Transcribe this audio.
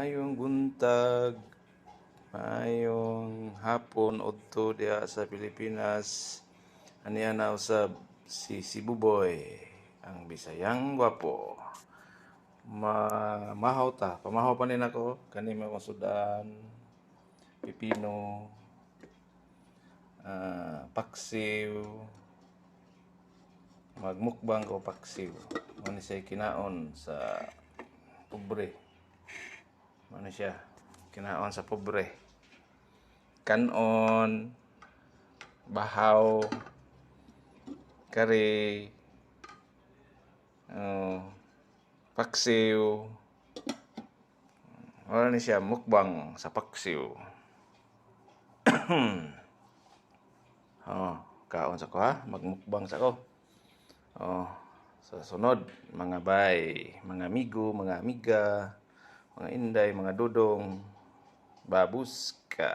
Maayong buntag, maayong hapon udto diha sa Pilipinas. Aniya na usab si Buboy, ang Bisayang gwapo. Mahaw ta, pamahaw pa nin ako kani mga sudan, pipino, paksiw. Magmukbang ko paksiw. Ano siya kinaon sa pobre. Ano siya? Kinaon sa pobre. Kanon, bahaw, kari, paksiw. Ano ni siya? Mukbang sa paksiw. Kaon sa ko ha? Magmukbang sa ko. Sa sunod, mga bay, mga amigo, mga amiga, mga inday, mga dudong, babuska.